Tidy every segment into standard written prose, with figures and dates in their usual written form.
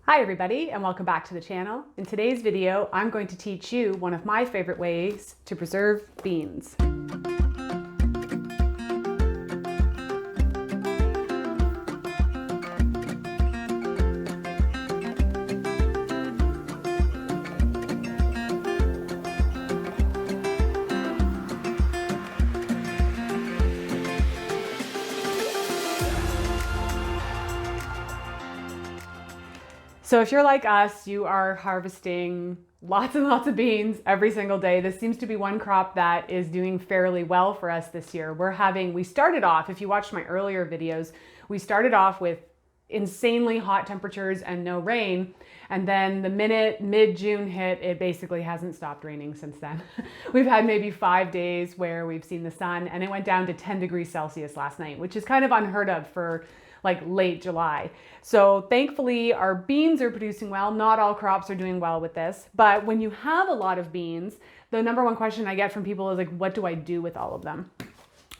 Hi everybody, and welcome back to the channel. In today's video, I'm going to teach you one of my favorite ways to preserve beans. So if you're like us, you are harvesting lots and lots of beans every single day. This seems to be one crop that is doing fairly well for us this year. We started off, if you watched my earlier videos, we started off with insanely hot temperatures and no rain. And then the minute mid-June hit, it basically hasn't stopped raining since then. We've had maybe 5 days where we've seen the sun, and it went down to 10 degrees Celsius last night, which is kind of unheard of for like late July. So thankfully our beans are producing well. Not all crops are doing well with this, but when you have a lot of beans, the number one question I get from people is like, what do I do with all of them?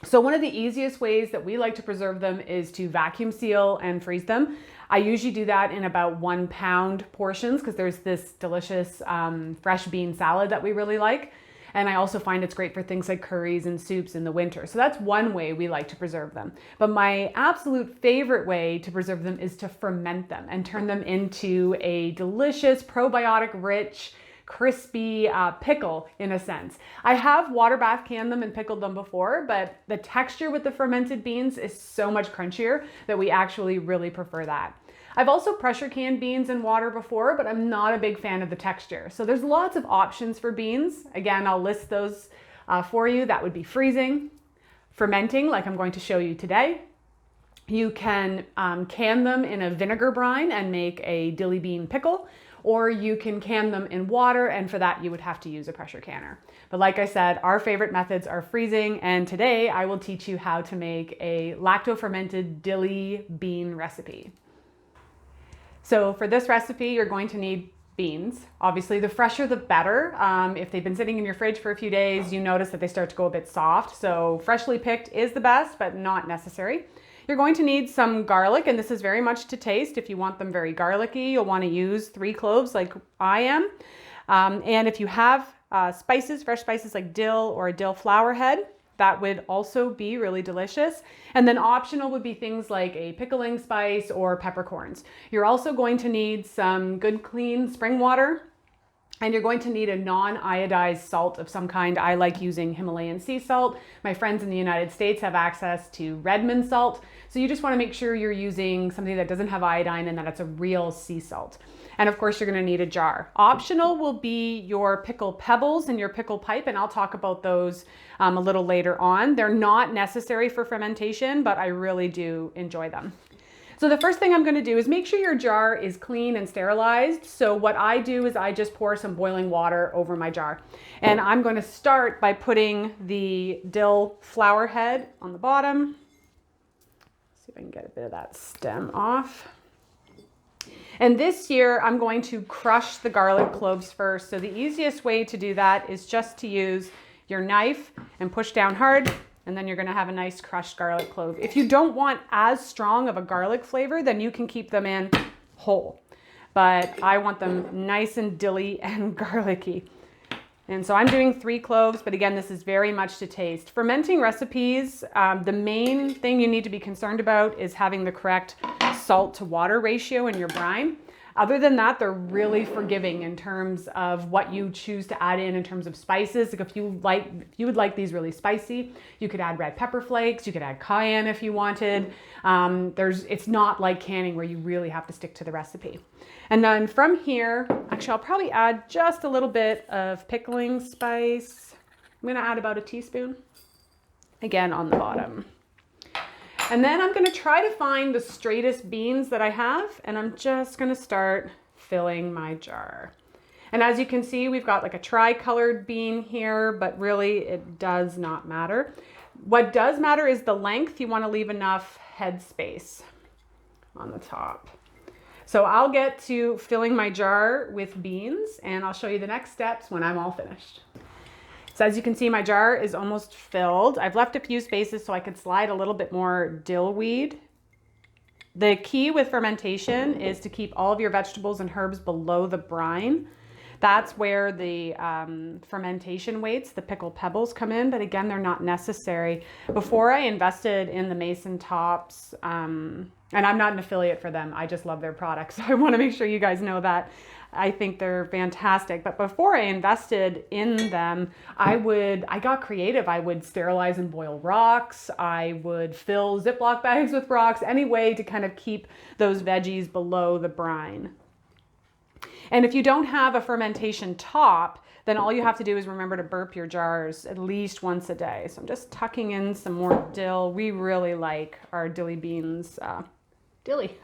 So one of the easiest ways that we like to preserve them is to vacuum seal and freeze them. I usually do that in about 1 pound portions because there's this delicious fresh bean salad that we really like. And I also find it's great for things like curries and soups in the winter. So that's one way we like to preserve them. But my absolute favorite way to preserve them is to ferment them and turn them into a delicious, probiotic-rich, crispy pickle in a sense. I have water bath canned them and pickled them before, but the texture with the fermented beans is so much crunchier that we actually really prefer that. I've also pressure canned beans in water before, but I'm not a big fan of the texture. So there's lots of options for beans. Again, I'll list those for you. That would be freezing, fermenting, like I'm going to show you today. You can can them in a vinegar brine and make a dilly bean pickle, or you can can them in water, and for that you would have to use a pressure canner. But like I said, our favorite methods are freezing, and today I will teach you how to make a lacto-fermented dilly bean recipe. So for this recipe, you're going to need beans. Obviously, the fresher the better. If they've been sitting in your fridge for a few days, you notice that they start to go a bit soft. So freshly picked is the best, but not necessary. You're going to need some garlic, and this is very much to taste. If you want them very garlicky, you'll want to use 3 cloves like I am. And if you have spices, fresh spices like dill or a dill flower head, that would also be really delicious. And then optional would be things like a pickling spice or peppercorns. You're also going to need some good clean spring water, and you're going to need a non-iodized salt of some kind. I like using Himalayan sea salt. My friends in the United States have access to Redmond salt. So you just want to make sure you're using something that doesn't have iodine and that it's a real sea salt. And of course, you're going to need a jar. Optional will be your pickle pebbles and your pickle pipe, and I'll talk about those a little later on. They're not necessary for fermentation, but I really do enjoy them. So the first thing I'm going to do is make sure your jar is clean and sterilized. So what I do is I just pour some boiling water over my jar. And I'm going to start by putting the dill flower head on the bottom. See if I can get a bit of that stem off. And this year I'm going to crush the garlic cloves first. So the easiest way to do that is just to use your knife and push down hard, and then you're going to have a nice crushed garlic clove. If you don't want as strong of a garlic flavor, then you can keep them in whole. But I want them nice and dilly and garlicky. And so I'm doing 3 cloves, but again, this is very much to taste. Fermenting recipes, the main thing you need to be concerned about is having the correct salt to water ratio in your brine. Other than that, they're really forgiving in terms of what you choose to add in terms of spices. Like if you would like these really spicy, you could add red pepper flakes, you could add cayenne if you wanted. It's not like canning where you really have to stick to the recipe. And then from here, actually I'll probably add just a little bit of pickling spice. I'm gonna add about a teaspoon, again on the bottom. And then I'm going to try to find the straightest beans that I have, and I'm just going to start filling my jar. And as you can see, we've got like a tri-colored bean here, but really it does not matter. What does matter is the length. You want to leave enough head space on the top. So I'll get to filling my jar with beans, and I'll show you the next steps when I'm all finished. So as you can see, my jar is almost filled. I've left a few spaces so I could slide a little bit more dill weed The key with fermentation is to keep all of your vegetables and herbs below the brine. That's where the fermentation weights, the pickled pebbles, come in, but again, they're not necessary. Before I invested in the Mason tops, and I'm not an affiliate for them, I just love their products. So I want to make sure you guys know that. I think they're fantastic. But before I invested in them, I got creative. I would sterilize and boil rocks. I would fill Ziploc bags with rocks, any way to kind of keep those veggies below the brine. And if you don't have a fermentation top, then all you have to do is remember to burp your jars at least once a day. So I'm just tucking in some more dill. We really like our dilly beans, dilly.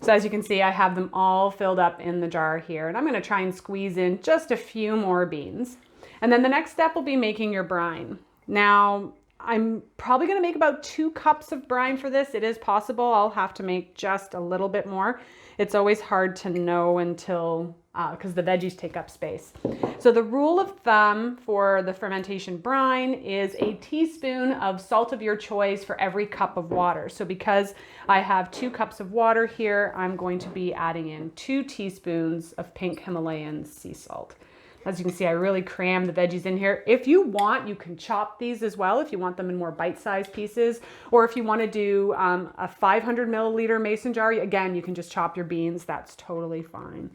So as you can see, I have them all filled up in the jar here, and I'm going to try and squeeze in just a few more beans. And then the next step will be making your brine. Now, I'm probably going to make about 2 cups of brine for this. It is possible I'll have to make just a little bit more. It's always hard to know until, because the veggies take up space. So the rule of thumb for the fermentation brine is a teaspoon of salt of your choice for every cup of water. So because I have 2 cups of water here, I'm going to be adding in 2 teaspoons of pink Himalayan sea salt. As you can see, I really cram the veggies in here. If you want, you can chop these as well if you want them in more bite-sized pieces. Or if you want to do a 500 milliliter mason jar, again, you can just chop your beans. That's totally fine.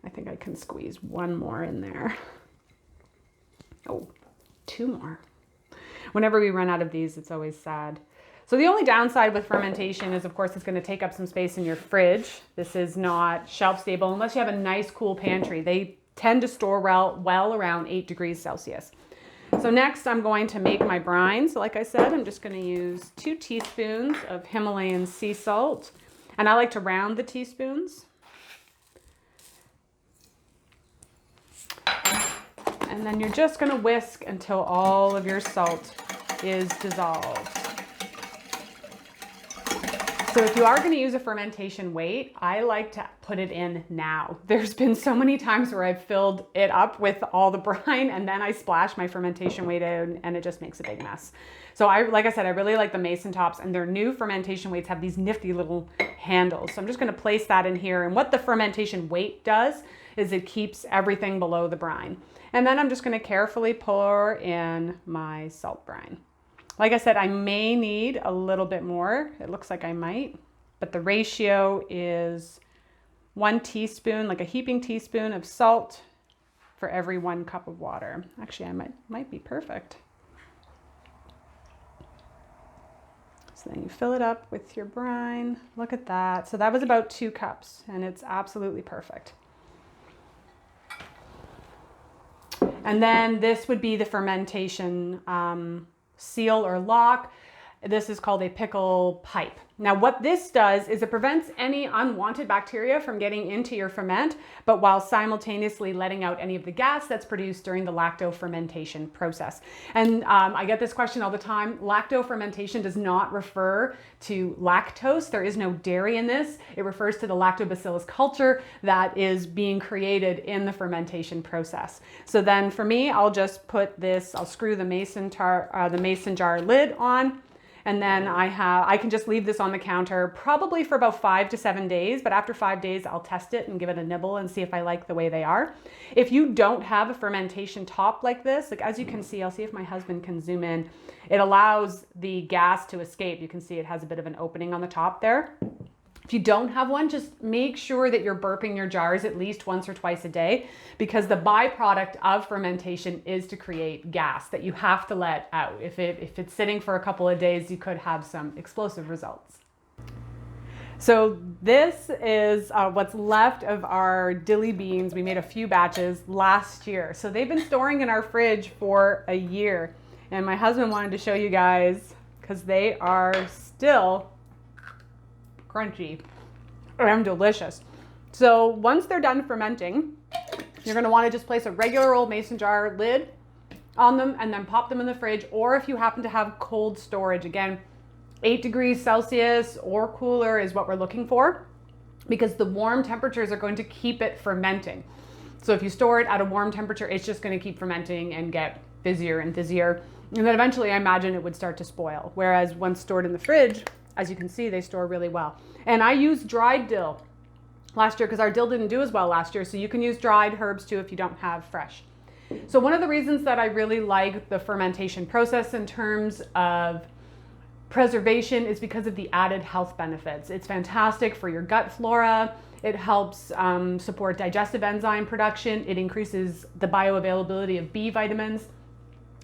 I think I can squeeze 1 more in there. Oh, 2 more. Whenever we run out of these, it's always sad. So the only downside with fermentation is, of course, it's going to take up some space in your fridge. This is not shelf stable unless you have a nice cool pantry. They tend to store well around 8 degrees Celsius. So next I'm going to make my brine. So like I said, I'm just going to use 2 teaspoons of Himalayan sea salt. And I like to round the teaspoons. And then you're just going to whisk until all of your salt is dissolved. So if you are going to use a fermentation weight, I like to put it in now. There's been so many times where I've filled it up with all the brine and then I splash my fermentation weight in and it just makes a big mess. So like I said, I really like the Mason tops, and their new fermentation weights have these nifty little handles. So I'm just going to place that in here. And what the fermentation weight does is it keeps everything below the brine. And then I'm just going to carefully pour in my salt brine. Like I said, I may need a little bit more. It looks like I might, but the ratio is 1 teaspoon, like a heaping teaspoon of salt for every 1 cup of water. Actually, I might be perfect. So then you fill it up with your brine. Look at that. So that was about 2 cups, and it's absolutely perfect. And then this would be the fermentation seal or lock. This is called a pickle pipe. Now what this does is it prevents any unwanted bacteria from getting into your ferment, but while simultaneously letting out any of the gas that's produced during the lacto fermentation process. And I get this question all the time. Lacto fermentation does not refer to lactose. There is no dairy in this. It refers to the lactobacillus culture that is being created in the fermentation process. So then for me, I'll just put this, I'll screw the mason jar lid on. And then I can just leave this on the counter probably for about 5 to 7 days, but after 5 days, I'll test it and give it a nibble and see if I like the way they are. If you don't have a fermentation top like this, like as you can see, I'll see if my husband can zoom in. It allows the gas to escape. You can see it has a bit of an opening on the top there. If you don't have one, just make sure that you're burping your jars at least once or twice a day, because the byproduct of fermentation is to create gas that you have to let out. If it's sitting for a couple of days, you could have some explosive results. So this is what's left of our dilly beans. We made a few batches last year. So they've been storing in our fridge for a year. And my husband wanted to show you guys because they are still crunchy and delicious. So once they're done fermenting, you're going to want to just place a regular old mason jar lid on them and then pop them in the fridge. Or if you happen to have cold storage, again, 8 degrees Celsius or cooler is what we're looking for, because the warm temperatures are going to keep it fermenting. So if you store it at a warm temperature, it's just going to keep fermenting and get fizzier and fizzier. And then eventually I imagine it would start to spoil. Whereas once stored in the fridge as you can see, they store really well. And I used dried dill last year because our dill didn't do as well last year. So you can use dried herbs too if you don't have fresh. So one of the reasons that I really like the fermentation process in terms of preservation is because of the added health benefits. It's fantastic for your gut flora. It helps support digestive enzyme production. It increases the bioavailability of B vitamins.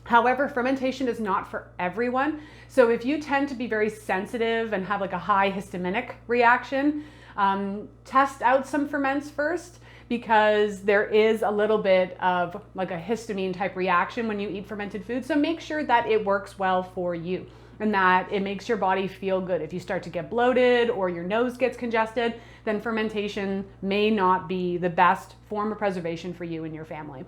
However, fermentation is not for everyone. So if you tend to be very sensitive and have like a high histaminic reaction, test out some ferments first, because there is a little bit of like a histamine type reaction when you eat fermented food. So make sure that it works well for you and that it makes your body feel good. If you start to get bloated or your nose gets congested, then fermentation may not be the best form of preservation for you and your family.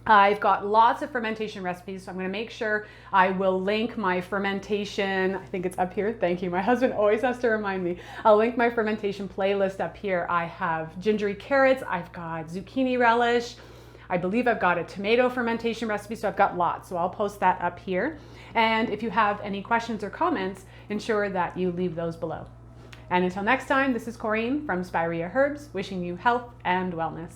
I've got lots of fermentation recipes, so I'm going to make sure I will link my fermentation, I think it's up here, thank you, my husband always has to remind me. I'll link my fermentation playlist up here. I have gingery carrots, I've got zucchini relish, I believe I've got a tomato fermentation recipe, so I've got lots, so I'll post that up here. And if you have any questions or comments, ensure that you leave those below. And until next time, this is Corinne from Spirea Herbs, wishing you health and wellness.